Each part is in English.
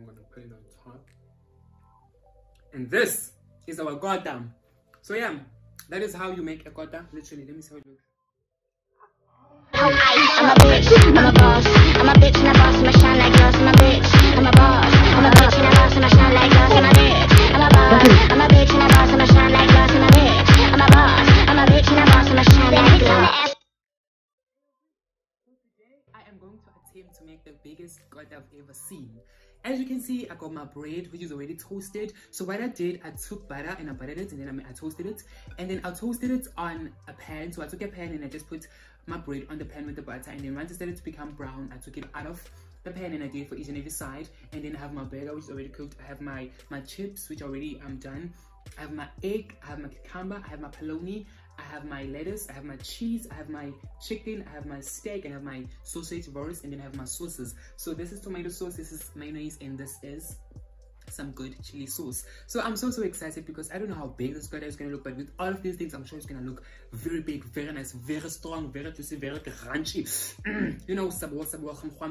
I'm gonna put it on top. And this is our Kota. So yeah, that is how you make a Kota. Literally, let me see how it looks. I'm a bitch, I'm a boss. I'm a bitch and a boss, I'ma shine like glass. I'm a bitch, I'm a boss. I'm a bitch and a boss, I'ma shine like glass. I'm a bitch, I'm a boss. I'm a bitch and a boss, I'ma shine like glass. I'm a bitch, I'm a boss. I'm a bitch and a boss, I'ma shine like glass. I am going to attempt to make the biggest Kota I've ever seen. As you can see, I got my bread, which is already toasted. So what I did, I took butter and I buttered it, and then I toasted it, and then I toasted it on a pan. So I took a pan and I just put my bread on the pan with the butter, and then once it started to become brown, I took it out of the pan and I did it for each and every side. And then I have my burger, which is already cooked. I have my chips, which already done. I have my egg, I have my cucumber, I have my polony, I have my lettuce, I have my cheese, I have my chicken, I have my steak, and I have my sausage rolls, and then I have my sauces. So this is tomato sauce, this is mayonnaise, and this is some good chili sauce. So I'm so excited because I don't know how big this Kota is going to look, but with all of these things, I'm sure it's going to look very big, very nice, very strong, very juicy, very crunchy. You know, sabwa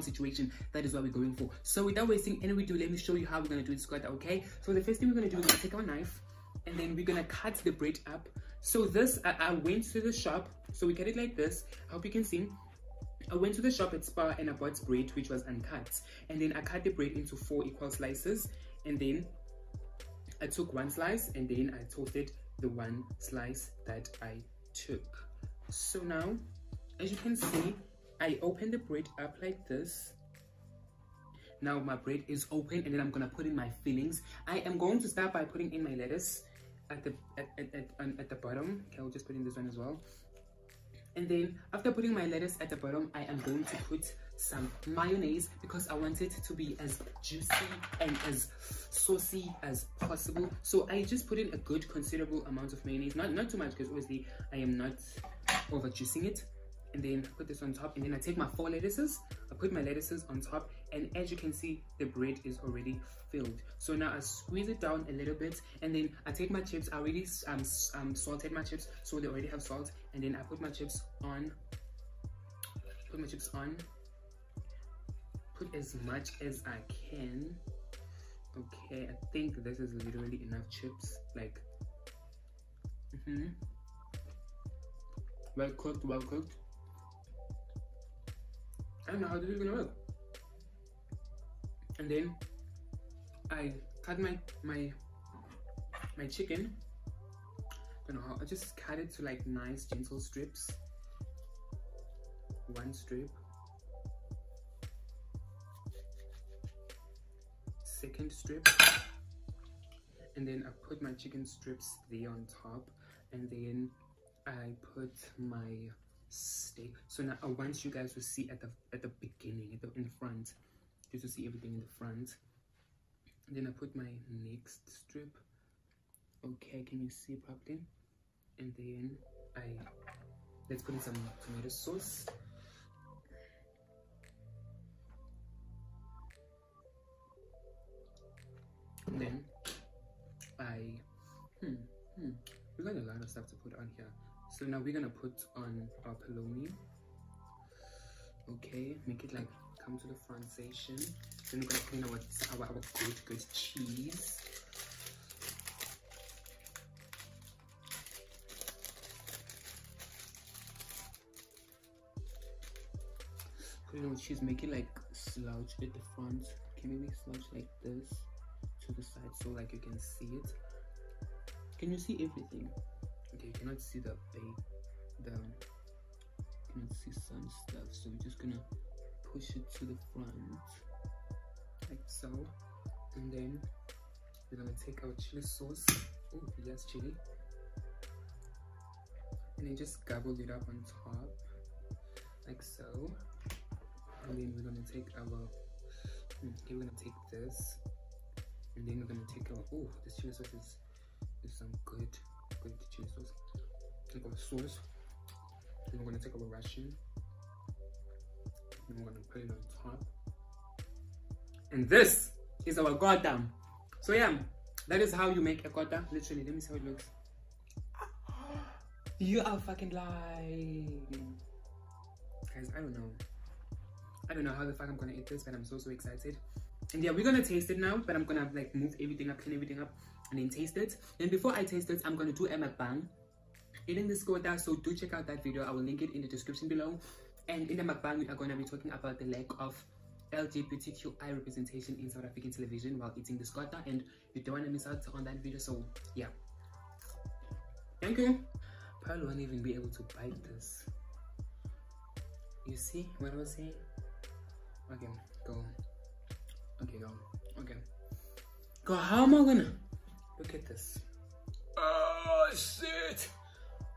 situation. That is what we're going for. So without wasting any ado, let me show you how we're going to do this Kota, okay? So the first thing we're going to do is take our knife, and then we're gonna cut the bread up. So this, I went to the shop, so we cut it like this. I hope you can see. I went to the shop at Spar and I bought bread which was uncut, and then I cut the bread into 4 equal slices, and then I took 1 slice and then I toasted the 1 slice that I took. So now, as you can see, I opened the bread up like this. Now my bread is open, and then I'm gonna put in my fillings. I am going to start by putting in my lettuce at the bottom. Okay, I'll just put in this one as well. And then after putting my lettuce at the bottom, I am going to put some mayonnaise because I want it to be as juicy and as saucy as possible. So I just put in a good considerable amount of mayonnaise, not too much because obviously I am not over juicing it. And then put this on top, and then I take my 4 lettuces, I put my lettuces on top, and as you can see, the bread is already filled. So now I squeeze it down a little bit, and then I take my chips. I already salted my chips, so they already have salt, and then I put my chips on, put as much as I can. Okay, I think this is literally enough chips, like well cooked. I don't know how this is gonna work. And then I cut my chicken. I don't know how. I just cut it to like nice gentle strips. 1 strip, 2nd strip, and then I put my chicken strips there on top, and then I put my steak. So now I want you guys to see at the beginning, in the front, just to see everything in the front. And then I put my next strip. Okay, can you see properly? And then let's put in some tomato sauce. And then we got a lot of stuff to put on here. So now we're gonna put on our polony. Okay, make it like come to the front section. Then we're gonna put in our good cheese. Put in our cheese, make it like slouch at the front. Okay, maybe slouch like this to the side so like you can see it. Can you see everything? Okay, you cannot see you cannot see some stuff, so we're just gonna push it to the front like so, and then we're gonna take our chili sauce. Oh yes, chili, and then just gobble it up on top like so. And then we're gonna take our okay, we're gonna take this, and then we're gonna take our this chili sauce is some good chili sauce. Take our sauce, then we're gonna take our ration, and we're gonna put it on top. And this is our Kota. So yeah, that is how you make a Kota. Literally, let me see how it looks. You are fucking lying, guys. I don't know how the fuck I'm gonna eat this, but I'm so excited. And yeah, we're gonna taste it now, but I'm gonna like move everything up, clean everything up, and then taste it. And before I taste it, I'm gonna do a mukbang eating this Kota, so do check out that video. I will link it in the description below. And in the mukbang, we are gonna be talking about the lack of LGBTQI representation in South African television while eating this Kota, and you don't want to miss out on that video. So yeah, thank you. Probably won't even be able to bite this. You see what I was saying? Okay, go. Okay, go. Okay, go. How am I gonna look at this? Oh shit!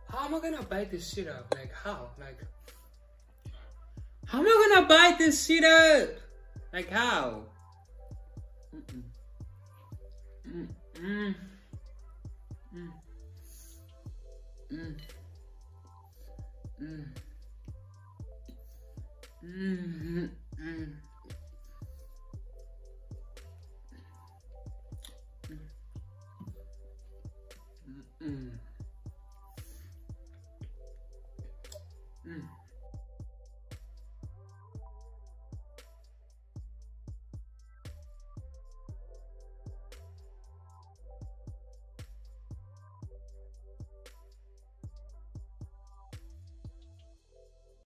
How am I gonna bite this shit up? Like how? Like how am I gonna bite this shit up? Like how?